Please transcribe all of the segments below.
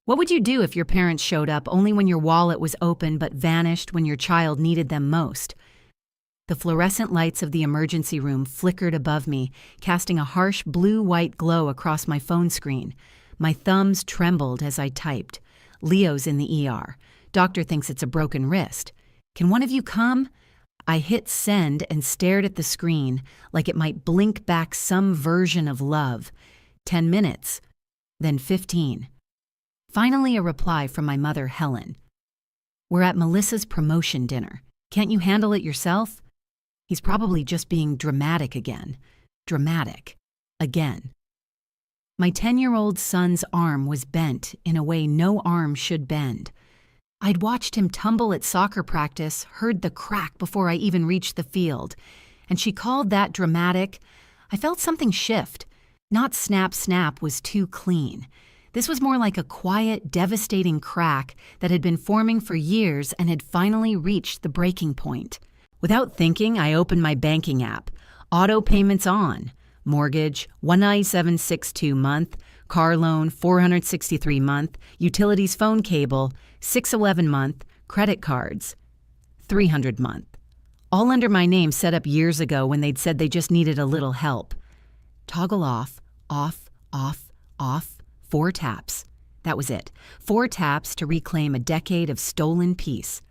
What would you do if your parents showed up only when your wallet was open but vanished when your child needed them most? The fluorescent lights of the emergency room flickered above me, casting a harsh blue-white glow across my phone screen. My thumbs trembled as I typed. Leo's in the ER. Doctor thinks it's a broken wrist. Can one of you come? I hit send and stared at the screen like it might blink back some version of love. 10 minutes, then 15. Finally, a reply from my mother, Helen. We're at Melissa's promotion dinner. Can't you handle it yourself? He's probably just being dramatic again. Dramatic. Again. My 10-year-old son's arm was bent in a way no arm should bend. I'd watched him tumble at soccer practice, heard the crack before I even reached the field. And she called that dramatic. I felt something shift. Not snap, snap was too clean. This was more like a quiet, devastating crack that had been forming for years and had finally reached the breaking point. Without thinking, I opened my banking app. Auto payments on. Mortgage, $197.62 month. Car loan, $463 month. Utilities phone cable, $611 month. Credit cards, $300 month. All under my name set up years ago when they'd said they just needed a little help. Toggle off, off, off, off. 4 taps. That was it. 4 taps to reclaim a decade of stolen peace.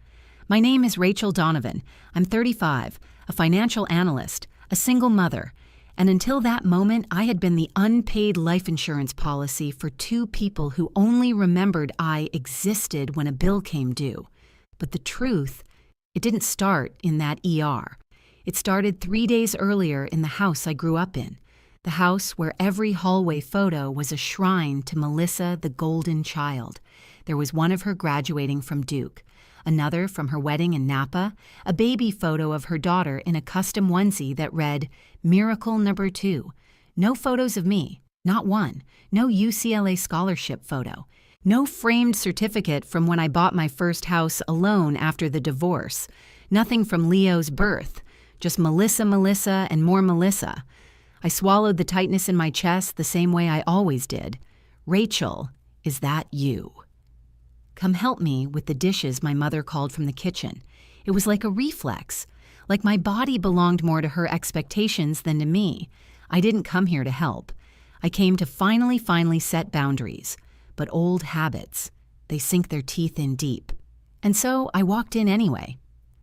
My name is Rachel Donovan. I'm 35, a financial analyst, a single mother, and until that moment, I had been the unpaid life insurance policy for 2 people who only remembered I existed when a bill came due. But the truth, it didn't start in that ER. It started 3 days earlier in the house I grew up in. The house where every hallway photo was a shrine to Melissa, the golden child. There was one of her graduating from Duke, another from her wedding in Napa, a baby photo of her daughter in a custom onesie that read, Miracle Number 2. No photos of me, not one. No UCLA scholarship photo. No framed certificate from when I bought my first house alone after the divorce. Nothing from Leo's birth. Just Melissa, and more Melissa. I swallowed the tightness in my chest the same way I always did. Rachel, is that you? Come help me with the dishes my mother called from the kitchen. It was like a reflex, like my body belonged more to her expectations than to me. I didn't come here to help. I came to finally set boundaries. But old habits, they sink their teeth in deep. And so I walked in anyway.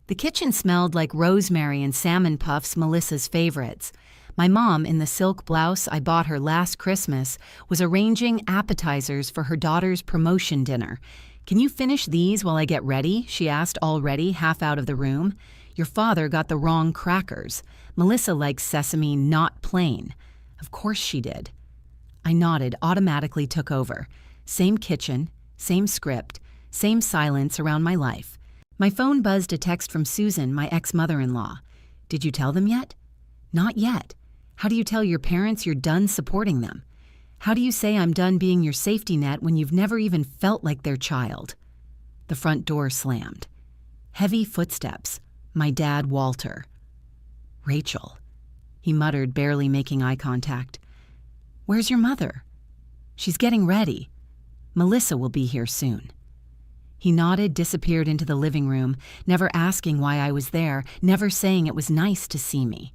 The kitchen smelled like rosemary and salmon puffs, Melissa's favorites. My mom, in the silk blouse I bought her last Christmas, was arranging appetizers for her daughter's promotion dinner. Can you finish these while I get ready? She asked already, half out of the room. Your father got the wrong crackers. Melissa likes sesame not plain. Of course she did. I nodded, automatically took over. Same kitchen, same script, same silence around my life. My phone buzzed a text from Susan, my ex-mother-in-law. Did you tell them yet? Not yet. How do you tell your parents you're done supporting them? How do you say I'm done being your safety net when you've never even felt like their child? The front door slammed. Heavy footsteps. My dad, Walter. Rachel, he muttered, barely making eye contact. Where's your mother? She's getting ready. Melissa will be here soon. He nodded, disappeared into the living room, never asking why I was there, never saying it was nice to see me.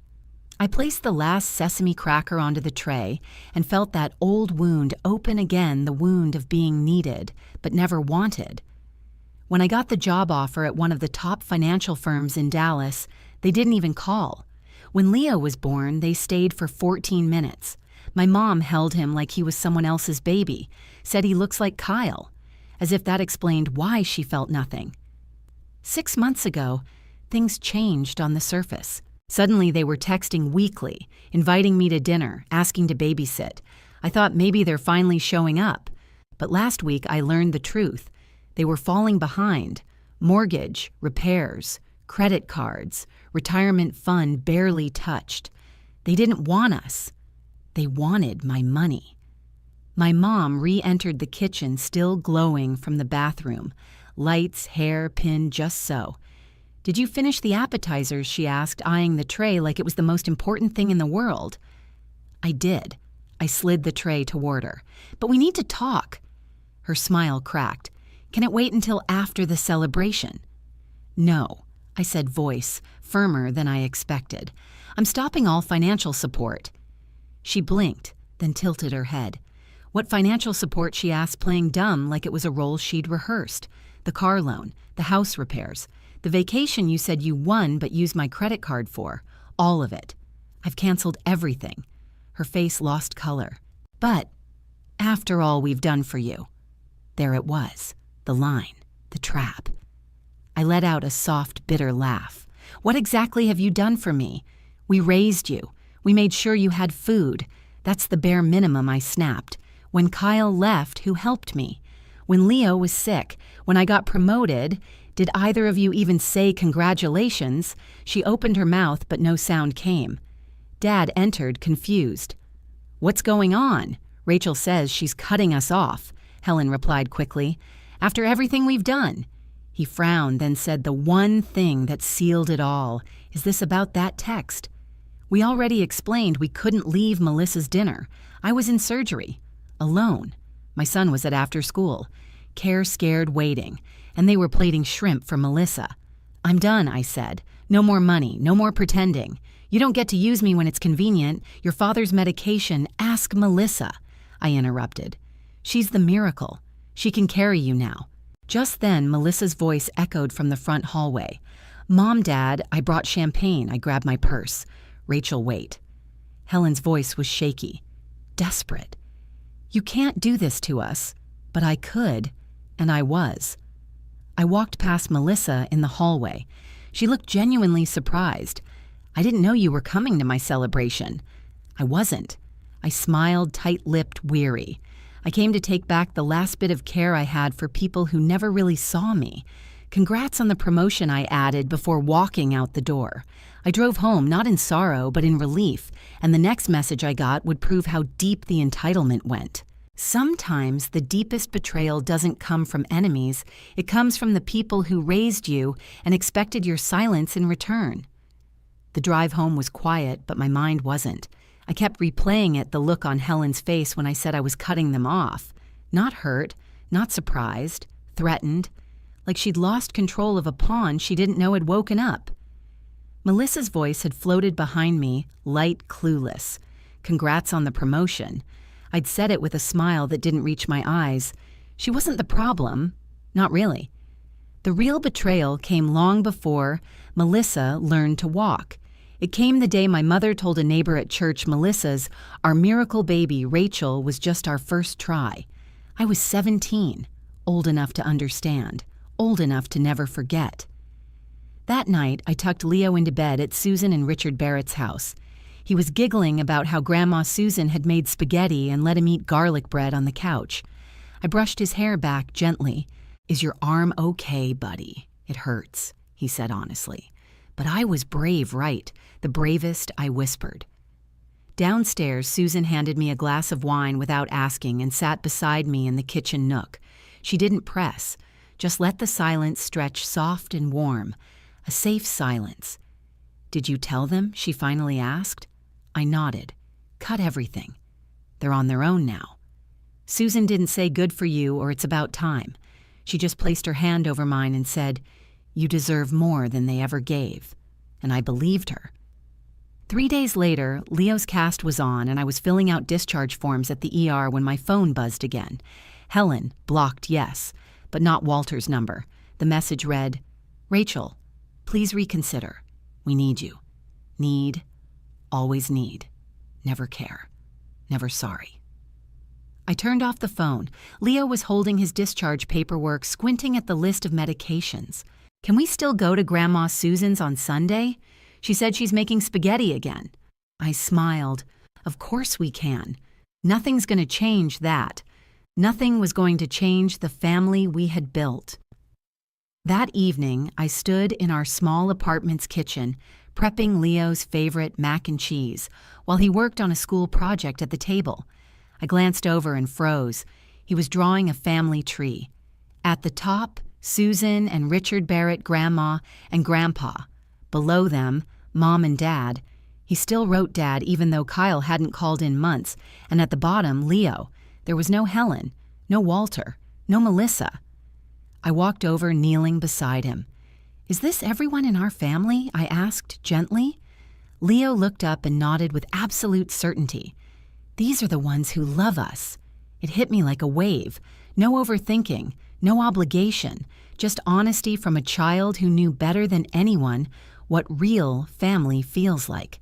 I placed the last sesame cracker onto the tray and felt that old wound open again, the wound of being needed, but never wanted. When I got the job offer at one of the top financial firms in Dallas, they didn't even call. When Leo was born, they stayed for 14 minutes. My mom held him like he was someone else's baby, said he looks like Kyle, as if that explained why she felt nothing. 6 months ago, things changed on the surface. Suddenly they were texting weekly, inviting me to dinner, asking to babysit. I thought maybe they're finally showing up. But last week I learned the truth. They were falling behind. Mortgage, repairs, credit cards, retirement fund barely touched. They didn't want us. They wanted my money. My mom re-entered the kitchen, still glowing from the bathroom. Lights, hair, pinned just so. Did you finish the appetizers? She asked, eyeing the tray like it was the most important thing in the world. I did. I slid the tray toward her. But we need to talk. Her smile cracked. "Can it wait until after the celebration?" "No," I said, voice firmer than I expected. "I'm stopping all financial support." She blinked, then tilted her head. What financial support, she asked, playing dumb like it was a role she'd rehearsed. The car loan, the house repairs, the vacation you said you won but used my credit card for. All of it. I've canceled everything. Her face lost color. "But after all we've done for you." There it was, the line, the trap. I let out a soft, bitter laugh. "What exactly have you done for me? We raised you. We made sure you had food. That's the bare minimum," I snapped. "When Kyle left, who helped me? When Leo was sick, when I got promoted, did either of you even say congratulations?" She opened her mouth, but no sound came. Dad entered, confused. "What's going on?" "Rachel says she's cutting us off," Helen replied quickly. "After everything we've done." He frowned, then said the one thing that sealed it all. "Is this about that text?" "We already explained we couldn't leave Melissa's dinner. I was in surgery. Alone. My son was at after school. Care scared waiting. And they were plating shrimp for Melissa. I'm done," I said. "No more money, no more pretending. You don't get to use me when it's convenient. Your father's medication, ask Melissa," I interrupted. "She's the miracle. She can carry you now." Just then, Melissa's voice echoed from the front hallway. "Mom, Dad, I brought champagne." I grabbed my purse. "Rachel, wait." Helen's voice was shaky, desperate. "You can't do this to us." But I could, and I was. I walked past Melissa in the hallway. She looked genuinely surprised. "I didn't know you were coming to my celebration." I wasn't. I smiled, tight-lipped, weary. I came to take back the last bit of care I had for people who never really saw me. "Congrats on the promotion," I added before walking out the door. I drove home, not in sorrow, but in relief, and the next message I got would prove how deep the entitlement went. Sometimes the deepest betrayal doesn't come from enemies. It comes from the people who raised you and expected your silence in return. The drive home was quiet, but my mind wasn't. I kept replaying it, the look on Helen's face when I said I was cutting them off. Not hurt, not surprised, threatened, like she'd lost control of a pawn she didn't know had woken up. Melissa's voice had floated behind me, light, clueless. Congrats on the promotion. I'd said it with a smile that didn't reach my eyes. She wasn't the problem. Not really. The real betrayal came long before Melissa learned to walk. It came the day my mother told a neighbor at church Melissa's, our miracle baby, Rachel, was just our first try. I was 17, old enough to understand, old enough to never forget. That night, I tucked Leo into bed at Susan and Richard Barrett's house. He was giggling about how Grandma Susan had made spaghetti and let him eat garlic bread on the couch. I brushed his hair back gently. "Is your arm okay, buddy? It hurts," he said honestly. But I was brave, right? The bravest, I whispered. Downstairs, Susan handed me a glass of wine without asking and sat beside me in the kitchen nook. She didn't press, just let the silence stretch soft and warm, a safe silence. "Did you tell them?" she finally asked. I nodded. "Cut everything. They're on their own now." Susan didn't say good for you or it's about time. She just placed her hand over mine and said, "You deserve more than they ever gave." And I believed her. 3 days later, Leo's cast was on and I was filling out discharge forms at the ER when my phone buzzed again. Helen, blocked yes, but not Walter's number. The message read, "Rachel, please reconsider. We need you. Need, always need. Never care. Never sorry." I turned off the phone. Leo was holding his discharge paperwork, squinting at the list of medications. "Can we still go to Grandma Susan's on Sunday? She said she's making spaghetti again." I smiled. "Of course we can. Nothing's going to change that. Nothing was going to change the family we had built." That evening, I stood in our small apartment's kitchen, prepping Leo's favorite mac and cheese, while he worked on a school project at the table. I glanced over and froze. He was drawing a family tree. At the top, Susan and Richard Barrett, Grandma and Grandpa. Below them, Mom and Dad. He still wrote Dad even though Kyle hadn't called in months. And at the bottom, Leo. There was no Helen, no Walter, No Melissa. I walked over, kneeling beside him. Is this everyone in our family? I asked gently. Leo looked up and nodded with absolute certainty. These are the ones who love us. It hit me like a wave. No overthinking, no obligation, just honesty from a child who knew better than anyone what real family feels like.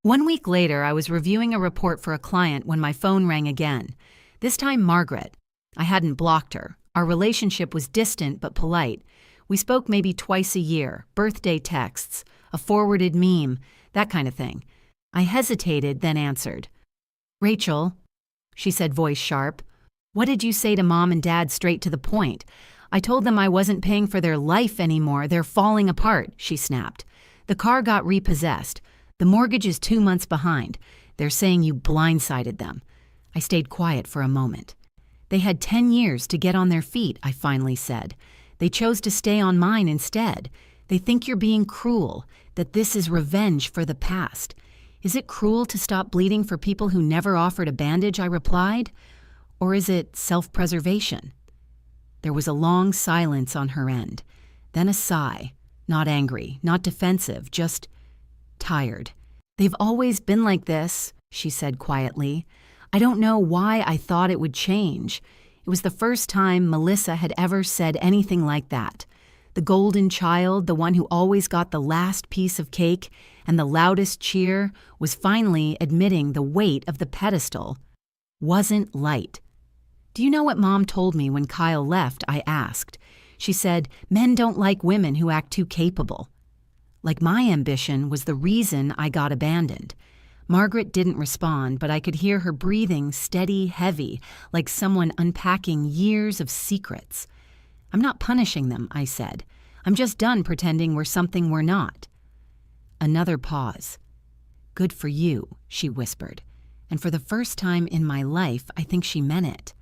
1 week later, I was reviewing a report for a client when my phone rang again. This time, Margaret. I hadn't blocked her. Our relationship was distant but polite. We spoke maybe twice a year, birthday texts, a forwarded meme, that kind of thing. I hesitated, then answered. Rachel, she said, voice sharp, what did you say to Mom and Dad straight to the point? I told them I wasn't paying for their life anymore. They're falling apart, she snapped. The car got repossessed. The mortgage is 2 months behind. They're saying you blindsided them. I stayed quiet for a moment. They had 10 years to get on their feet, I finally said. They chose to stay on mine instead. They think you're being cruel, that this is revenge for the past. Is it cruel to stop bleeding for people who never offered a bandage, I replied? Or is it self-preservation? There was a long silence on her end, then a sigh, not angry, not defensive, just tired. They've always been like this, she said quietly. I don't know why I thought it would change. It was the first time Melissa had ever said anything like that. The golden child, the one who always got the last piece of cake and the loudest cheer, was finally admitting the weight of the pedestal wasn't light. Do you know what Mom told me when Kyle left? I asked. She said, men don't like women who act too capable. Like my ambition was the reason I got abandoned. Margaret didn't respond, but I could hear her breathing steady, heavy, like someone unpacking years of secrets. I'm not punishing them, I said. I'm just done pretending we're something we're not. Another pause. Good for you, she whispered. And for the first time in my life, I think she meant it.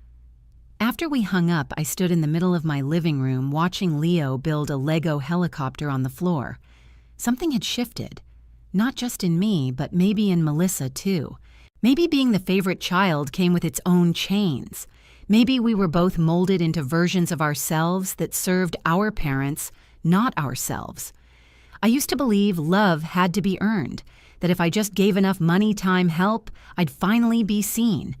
After we hung up, I stood in the middle of my living room watching Leo build a Lego helicopter on the floor. Something had shifted. Not just in me, but maybe in Melissa too. Maybe being the favorite child came with its own chains. Maybe we were both molded into versions of ourselves that served our parents, not ourselves. I used to believe love had to be earned, that if I just gave enough money, time, help, I'd finally be seen.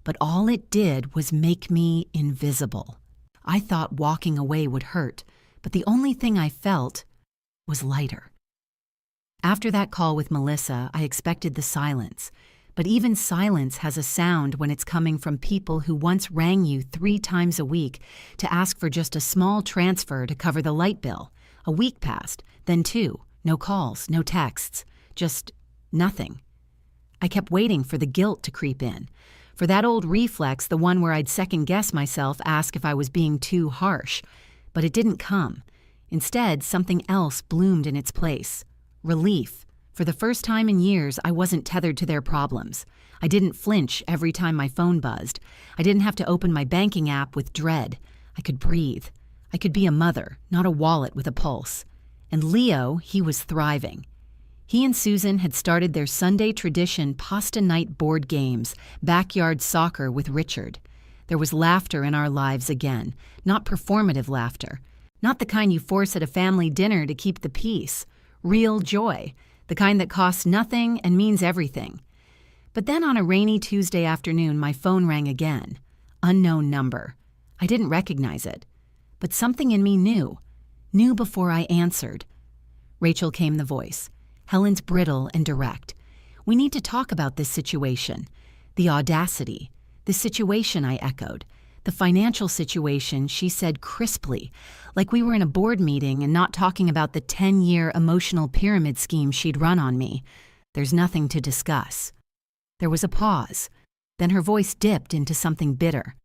But all it did was make me invisible. I thought walking away would hurt, but the only thing I felt was lighter. After that call with Melissa, I expected the silence. But even silence has a sound when it's coming from people who once rang you 3 times a week to ask for just a small transfer to cover the light bill. A week passed, then 2. No calls, no texts, just nothing. I kept waiting for the guilt to creep in, for that old reflex, the one where I'd second-guess myself, ask if I was being too harsh. But it didn't come. Instead, something else bloomed in its place. Relief. For the first time in years, I wasn't tethered to their problems. I didn't flinch every time my phone buzzed. I didn't have to open my banking app with dread. I could breathe. I could be a mother, not a wallet with a pulse. And Leo, he was thriving. He and Susan had started their Sunday tradition pasta night board games, backyard soccer with Richard. There was laughter in our lives again, not performative laughter, not the kind you force at a family dinner to keep the peace. Real joy, the kind that costs nothing and means everything. But then on a rainy Tuesday afternoon, my phone rang again. Unknown number. I didn't recognize it. But something in me knew before I answered. Rachel, came the voice. Helen's brittle and direct. We need to talk about this situation. The audacity. The situation, I echoed. The financial situation, she said crisply, like we were in a board meeting and not talking about the 10-year emotional pyramid scheme she'd run on me. There's nothing to discuss. There was a pause. Then her voice dipped into something bitter.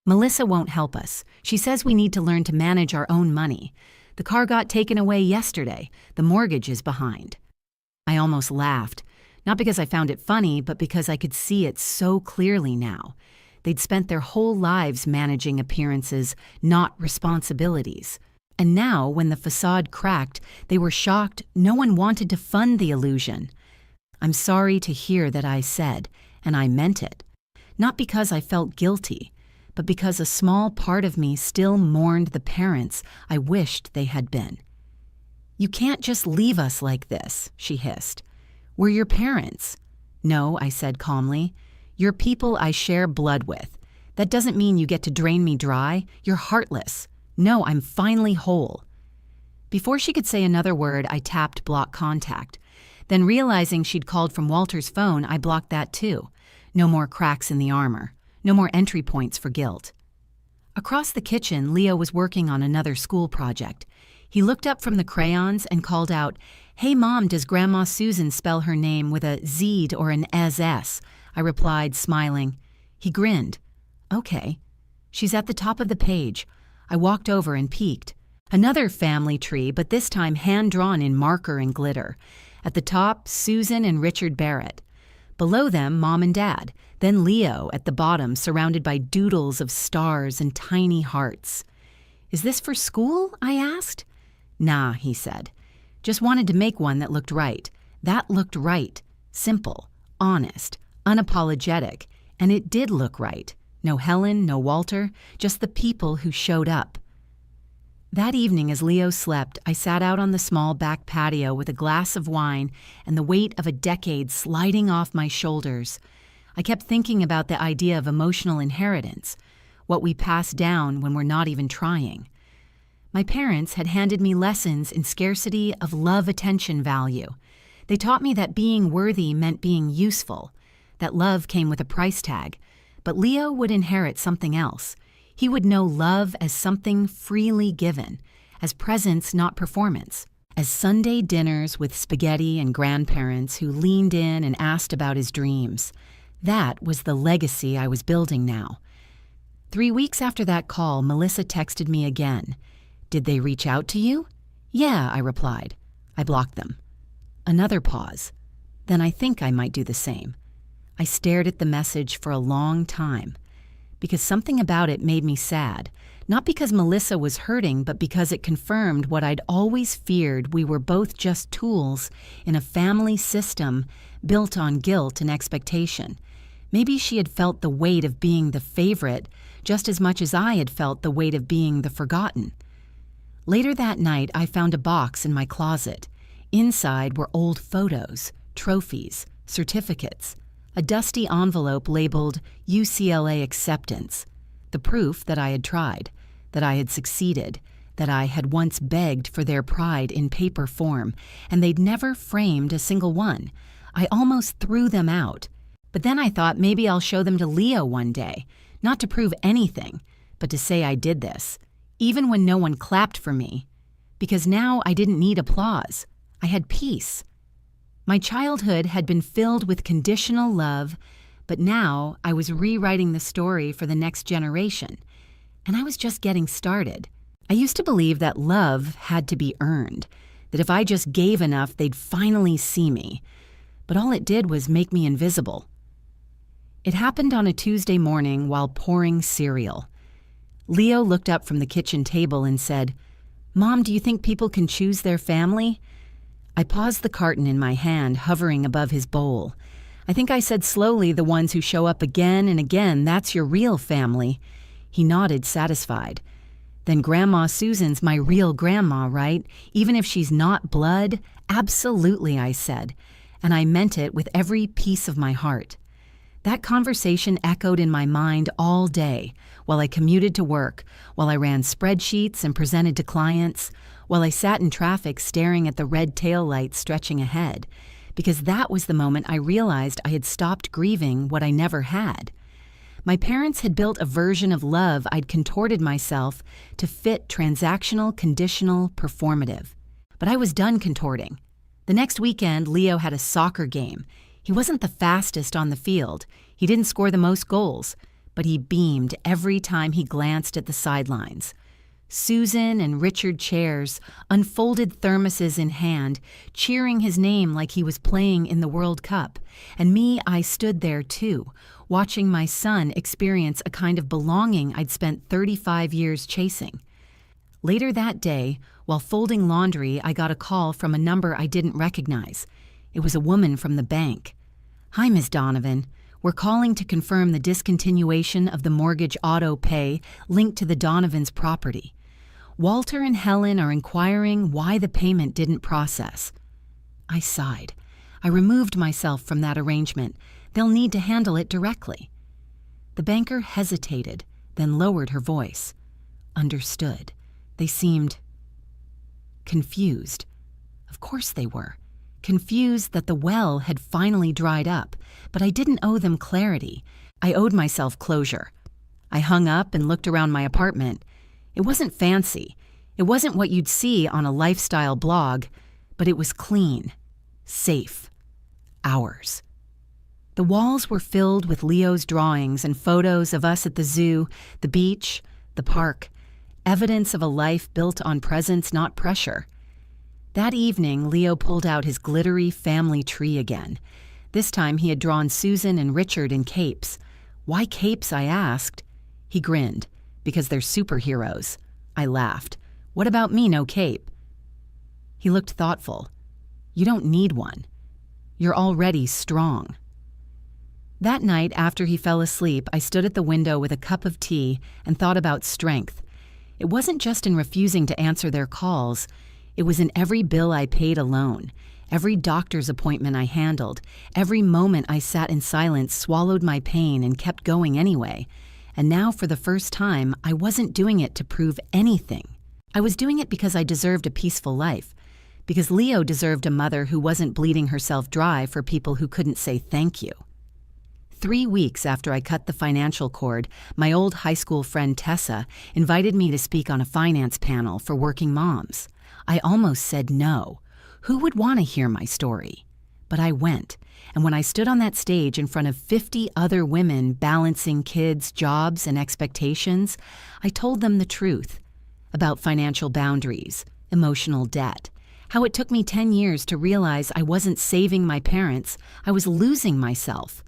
Melissa won't help us. She says we need to learn to manage our own money. The car got taken away yesterday. The mortgage is behind. I almost laughed, not because I found it funny, but because I could see it so clearly now. They'd spent their whole lives managing appearances, not responsibilities. And now, when the facade cracked, they were shocked no one wanted to fund the illusion. I'm sorry to hear that, I said, and I meant it. Not because I felt guilty, but because a small part of me still mourned the parents I wished they had been. "You can't just leave us like this," she hissed. "We're your parents." "No," I said calmly. "You're people I share blood with. That doesn't mean you get to drain me dry. You're heartless. No, I'm finally whole." Before she could say another word, I tapped block contact. Then realizing she'd called from Walter's phone, I blocked that too. No more cracks in the armor. No more entry points for guilt. Across the kitchen, Leo was working on another school project. He looked up from the crayons and called out, "Hey Mom, does Grandma Susan spell her name with a Z or an SS?" I replied, smiling. He grinned. "Okay." "She's at the top of the page." I walked over and peeked. Another family tree, but this time hand-drawn in marker and glitter. At the top, Susan and Richard Barrett. Below them, Mom and Dad. Then Leo at the bottom, surrounded by doodles of stars and tiny hearts. "Is this for school?" I asked. "Nah," he said. "Just wanted to make one that looked right. That looked right. Simple, honest, unapologetic. And it did look right. No Helen, no Walter, just the people who showed up." That evening, as Leo slept, I sat out on the small back patio with a glass of wine and the weight of a decade sliding off my shoulders. I kept thinking about the idea of emotional inheritance, what we pass down when we're not even trying. My parents had handed me lessons in scarcity of love attention value. They taught me that being worthy meant being useful, that love came with a price tag, but Leo would inherit something else. He would know love as something freely given, as presence, not performance, as Sunday dinners with spaghetti and grandparents who leaned in and asked about his dreams. That was the legacy I was building now. 3 weeks after that call, Melissa texted me again. "Did they reach out to you?" "Yeah," I replied. I blocked them. Another pause. Then I think I might do the same. I stared at the message for a long time, because something about it made me sad, not because Melissa was hurting, but because it confirmed what I'd always feared: we were both just tools in a family system built on guilt and expectation. Maybe she had felt the weight of being the favorite just as much as I had felt the weight of being the forgotten. Later that night, I found a box in my closet. Inside were old photos, trophies, certificates, a dusty envelope labeled UCLA acceptance, the proof that I had tried, that I had succeeded, that I had once begged for their pride in paper form, and they'd never framed a single one. I almost threw them out. But then I thought maybe I'll show them to Leo one day, not to prove anything, but to say I did this, even when no one clapped for me, because now I didn't need applause. I had peace. My childhood had been filled with conditional love, but now I was rewriting the story for the next generation, and I was just getting started. I used to believe that love had to be earned, that if I just gave enough, they'd finally see me. But all it did was make me invisible. It happened on a Tuesday morning while pouring cereal. Leo looked up from the kitchen table and said, "Mom, do you think people can choose their family?" I paused the carton in my hand, hovering above his bowl. I think I said slowly, "The ones who show up again and again, that's your real family." He nodded, satisfied. "Then Grandma Susan's my real grandma, right? Even if she's not blood?" "Absolutely," I said, and I meant it with every piece of my heart. That conversation echoed in my mind all day, while I commuted to work, while I ran spreadsheets and presented to clients, while I sat in traffic staring at the red taillights stretching ahead, because that was the moment I realized I had stopped grieving what I never had. My parents had built a version of love I'd contorted myself to fit transactional, conditional, performative. But I was done contorting. The next weekend, Leo had a soccer game. He wasn't the fastest on the field. He didn't score the most goals, but he beamed every time he glanced at the sidelines. Susan and Richard chairs, unfolded thermoses in hand, cheering his name like he was playing in the World Cup. And me, I stood there too, watching my son experience a kind of belonging I'd spent 35 years chasing. Later that day, while folding laundry, I got a call from a number I didn't recognize. It was a woman from the bank. "Hi, Miss Donovan. We're calling to confirm the discontinuation of the mortgage auto pay linked to the Donovans' property. Walter and Helen are inquiring why the payment didn't process." I sighed. I removed myself from that arrangement. They'll need to handle it directly. The banker hesitated, then lowered her voice. Understood. They seemed confused. Of course they were. Confused that the well had finally dried up, but I didn't owe them clarity. I owed myself closure. I hung up and looked around my apartment. It wasn't fancy. It wasn't what you'd see on a lifestyle blog, but it was clean, safe, ours. The walls were filled with Leo's drawings and photos of us at the zoo, the beach, the park, evidence of a life built on presence, not pressure. That evening, Leo pulled out his glittery family tree again. This time he had drawn Susan and Richard in capes. "Why capes?" I asked. He grinned. "Because they're superheroes." I laughed. "What about me, no cape?" He looked thoughtful. "You don't need one. You're already strong." That night, after he fell asleep, I stood at the window with a cup of tea and thought about strength. It wasn't just in refusing to answer their calls. It was in every bill I paid alone, every doctor's appointment I handled, every moment I sat in silence, swallowed my pain, and kept going anyway. And now, for the first time, I wasn't doing it to prove anything. I was doing it because I deserved a peaceful life, because Leo deserved a mother who wasn't bleeding herself dry for people who couldn't say thank you. 3 weeks after I cut the financial cord, my old high school friend Tessa invited me to speak on a finance panel for working moms. I almost said no. Who would want to hear my story? But I went, and when I stood on that stage in front of 50 other women balancing kids, jobs, and expectations, I told them the truth about financial boundaries, emotional debt, how it took me 10 years to realize I wasn't saving my parents, I was losing myself.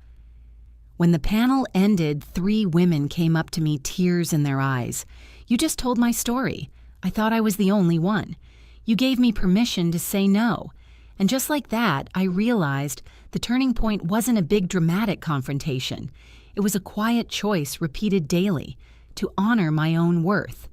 When the panel ended, 3 women came up to me, tears in their eyes. "You just told my story. I thought I was the only one. You gave me permission to say no." And just like that, I realized the turning point wasn't a big dramatic confrontation. It was a quiet choice repeated daily to honor my own worth.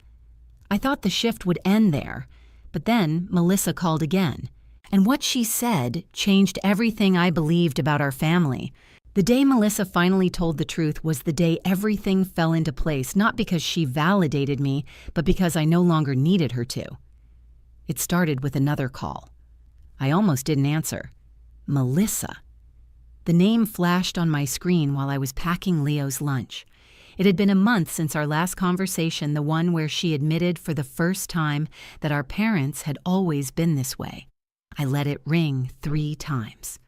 I thought the shift would end there, but then Melissa called again. And what she said changed everything I believed about our family. The day Melissa finally told the truth was the day everything fell into place, not because she validated me, but because I no longer needed her to. It started with another call. I almost didn't answer. Melissa. The name flashed on my screen while I was packing Leo's lunch. It had been a month since our last conversation, the one where she admitted for the first time that our parents had always been this way. I let it ring 3 times,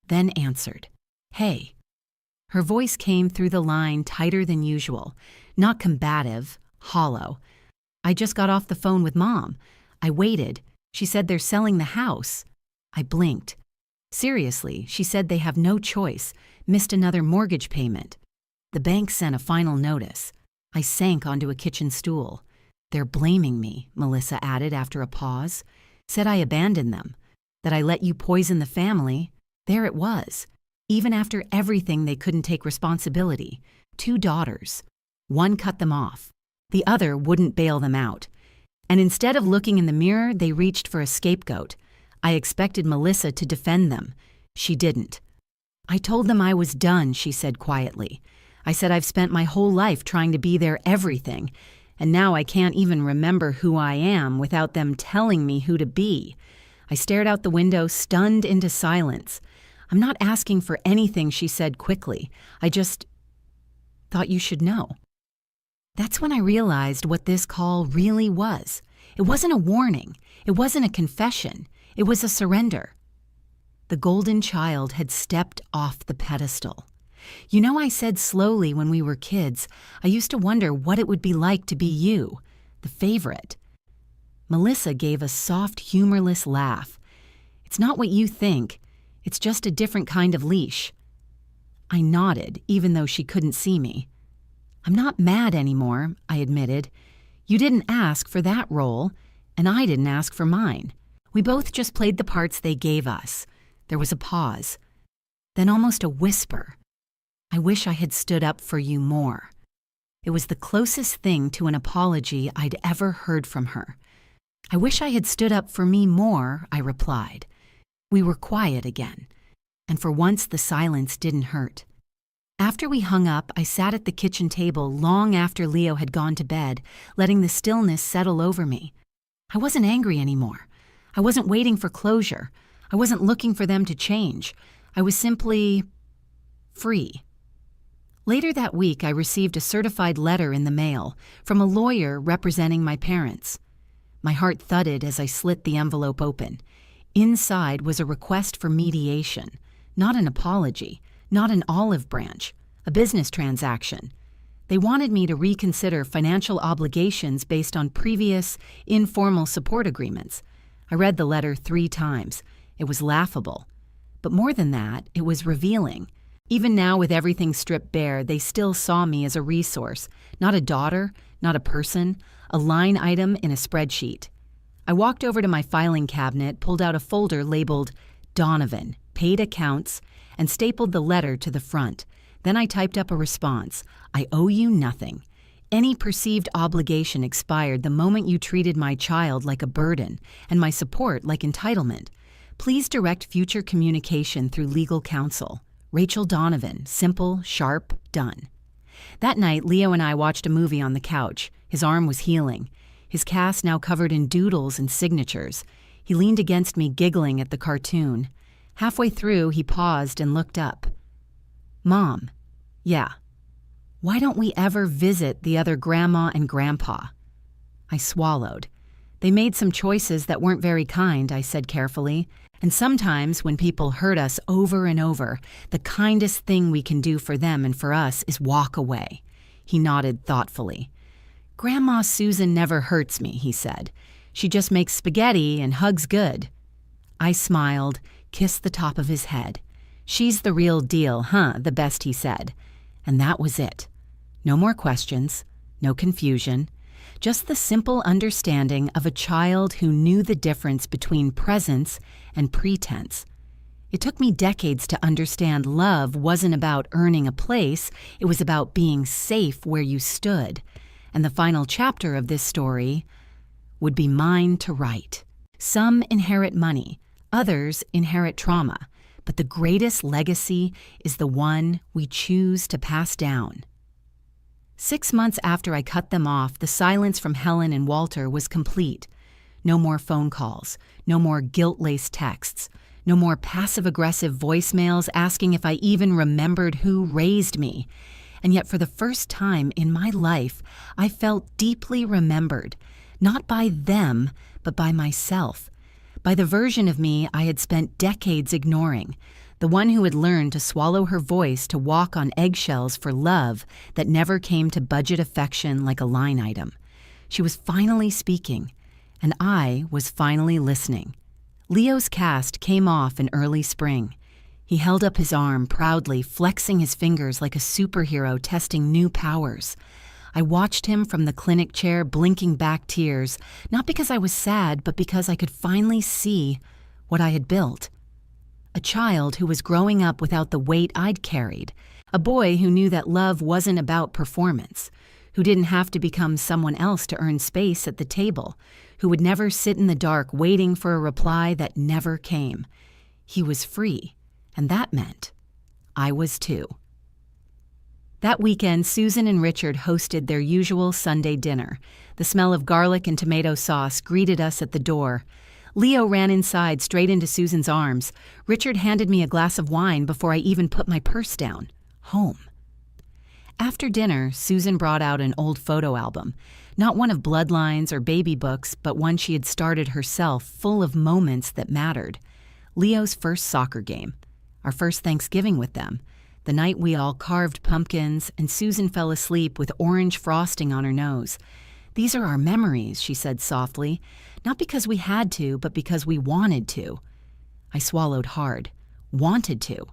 then answered. "Hey." Her voice came through the line tighter than usual, not combative, hollow. "I just got off the phone with Mom. I waited. She said they're selling the house." I blinked. "Seriously," she said they have no choice, missed another mortgage payment. The bank sent a final notice. I sank onto a kitchen stool. "They're blaming me," Melissa added after a pause. "Said I abandoned them, that I let you poison the family." There it was. Even after everything, they couldn't take responsibility. 2 daughters. One cut them off. The other wouldn't bail them out. And instead of looking in the mirror, they reached for a scapegoat. I expected Melissa to defend them. She didn't. "I told them I was done," she said quietly. "I said I've spent my whole life trying to be their everything, and now I can't even remember who I am without them telling me who to be." I stared out the window, stunned into silence. "I'm not asking for anything," she said quickly. "I just thought you should know." That's when I realized what this call really was. It wasn't a warning. It wasn't a confession. It was a surrender. The golden child had stepped off the pedestal. "You know, I said slowly when we were kids, I used to wonder what it would be like to be you, the favorite." Melissa gave a soft, humorless laugh. "It's not what you think. It's just a different kind of leash." I nodded, even though she couldn't see me. "I'm not mad anymore," I admitted. "You didn't ask for that role, and I didn't ask for mine. We both just played the parts they gave us." There was a pause, then almost a whisper. I wish I had stood up for you more. It was the closest thing to an apology I'd ever heard from her. I wish I had stood up for me more, I replied. We were quiet again, and for once the silence didn't hurt. After we hung up, I sat at the kitchen table long after Leo had gone to bed, letting the stillness settle over me. I wasn't angry anymore. I wasn't waiting for closure. I wasn't looking for them to change. I was simply free. Later that week, I received a certified letter in the mail from a lawyer representing my parents. My heart thudded as I slit the envelope open. Inside was a request for mediation, not an apology, not an olive branch, a business transaction. They wanted me to reconsider financial obligations based on previous, informal support agreements. I read the letter 3 times. It was laughable. But more than that, it was revealing. Even now, with everything stripped bare, they still saw me as a resource, not a daughter, not a person, a line item in a spreadsheet. I walked over to my filing cabinet, pulled out a folder labeled Donovan, Paid Accounts, and stapled the letter to the front. Then I typed up a response. I owe you nothing. Any perceived obligation expired the moment you treated my child like a burden and my support like entitlement. Please direct future communication through legal counsel. Rachel Donovan, simple, sharp, done. That night, Leo and I watched a movie on the couch. His arm was healing, his cast now covered in doodles and signatures. He leaned against me, giggling at the cartoon. Halfway through, he paused and looked up. Mom, yeah. Why don't we ever visit the other grandma and grandpa? I swallowed. They made some choices that weren't very kind, I said carefully. And sometimes when people hurt us over and over, the kindest thing we can do for them and for us is walk away. He nodded thoughtfully. Grandma Susan never hurts me, he said. She just makes spaghetti and hugs good. I smiled, kissed the top of his head. She's the real deal, huh? The best, he said. And that was it. No more questions, no confusion. Just the simple understanding of a child who knew the difference between presence and pretense. It took me decades to understand love wasn't about earning a place, it was about being safe where you stood. And the final chapter of this story would be mine to write. Some inherit money, others inherit trauma, but the greatest legacy is the one we choose to pass down. 6 months after I cut them off, the silence from Helen and Walter was complete. No more phone calls, no more guilt-laced texts, no more passive-aggressive voicemails asking if I even remembered who raised me. And yet for the first time in my life, I felt deeply remembered, not by them, but by myself, by the version of me I had spent decades ignoring, the one who had learned to swallow her voice to walk on eggshells for love that never came to budget affection like a line item. She was finally speaking, and I was finally listening. Leo's cast came off in early spring. He held up his arm proudly, flexing his fingers like a superhero testing new powers. I watched him from the clinic chair, blinking back tears, not because I was sad, but because I could finally see what I had built. A child who was growing up without the weight I'd carried. A boy who knew that love wasn't about performance, who didn't have to become someone else to earn space at the table, who would never sit in the dark waiting for a reply that never came. He was free, and that meant I was too. That weekend, Susan and Richard hosted their usual Sunday dinner. The smell of garlic and tomato sauce greeted us at the door. Leo ran inside, straight into Susan's arms. Richard handed me a glass of wine before I even put my purse down. Home. After dinner, Susan brought out an old photo album. Not one of bloodlines or baby books, but one she had started herself, full of moments that mattered. Leo's first soccer game. Our first Thanksgiving with them. The night we all carved pumpkins and Susan fell asleep with orange frosting on her nose. These are our memories, she said softly. Not because we had to, but because we wanted to. I swallowed hard. Wanted to.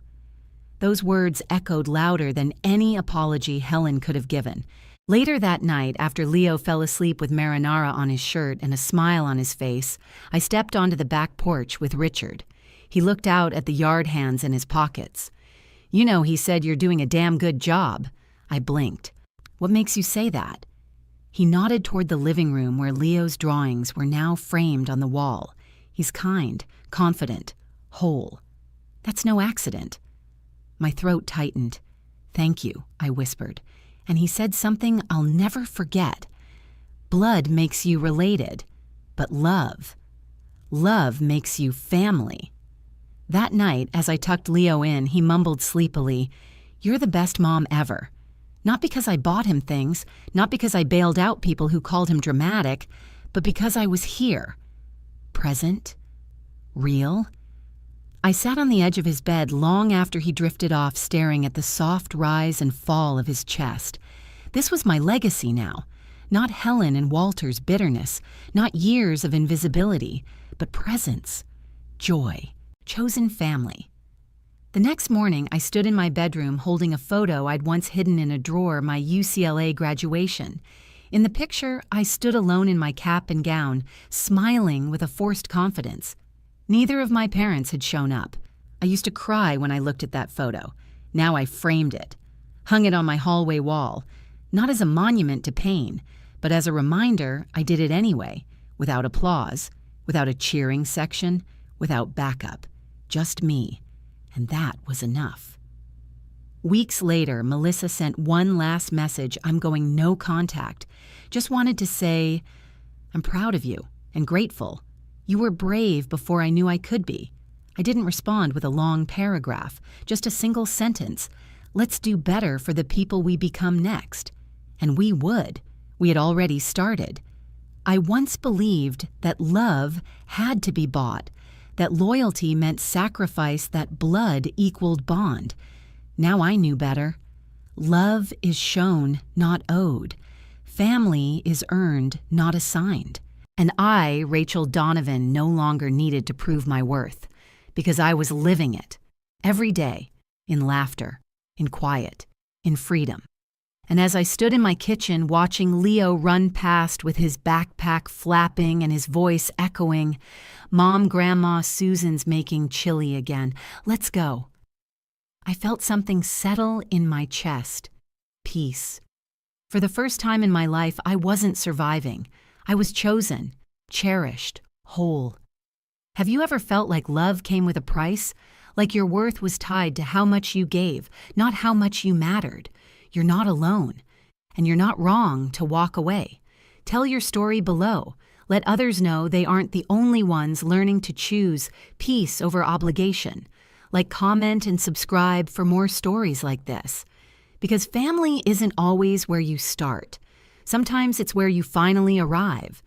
Those words echoed louder than any apology Helen could have given. Later that night, after Leo fell asleep with marinara on his shirt and a smile on his face, I stepped onto the back porch with Richard. He looked out at the yard hands in his pockets. You know, he said you're doing a damn good job. I blinked. What makes you say that? He nodded toward the living room where Leo's drawings were now framed on the wall. He's kind, confident, whole. That's no accident. My throat tightened. Thank you, I whispered, and he said something I'll never forget. Blood makes you related, but love makes you family. That night, as I tucked Leo in, he mumbled sleepily, "You're the best mom ever." Not because I bought him things, not because I bailed out people who called him dramatic, but because I was here. Present. Real. I sat on the edge of his bed long after he drifted off, staring at the soft rise and fall of his chest. This was my legacy now. Not Helen and Walter's bitterness, not years of invisibility, but presence, joy, chosen family. The next morning, I stood in my bedroom holding a photo I'd once hidden in a drawer, my UCLA graduation. In the picture, I stood alone in my cap and gown, smiling with a forced confidence. Neither of my parents had shown up. I used to cry when I looked at that photo. Now I framed it, hung it on my hallway wall, not as a monument to pain, but as a reminder I did it anyway, without applause, without a cheering section, without backup, just me. And that was enough. Weeks later, Melissa sent one last message. I'm going no contact. Just wanted to say, I'm proud of you and grateful. You were brave before I knew I could be. I didn't respond with a long paragraph, just a single sentence. Let's do better for the people we become next. And we would. We had already started. I once believed that love had to be bought, that loyalty meant sacrifice, that blood equaled bond. Now I knew better. Love is shown, not owed. Family is earned, not assigned. And I, Rachel Donovan, no longer needed to prove my worth, because I was living it, every day, in laughter, in quiet, in freedom. And as I stood in my kitchen watching Leo run past with his backpack flapping and his voice echoing, Mom, Grandma, Susan's making chili again. Let's go. I felt something settle in my chest. Peace. For the first time in my life, I wasn't surviving. I was chosen, cherished, whole. Have you ever felt like love came with a price? Like your worth was tied to how much you gave, not how much you mattered? You're not alone, and you're not wrong to walk away. Tell your story below. Let others know they aren't the only ones learning to choose peace over obligation. Like, comment, and subscribe for more stories like this. Because family isn't always where you start. Sometimes it's where you finally arrive.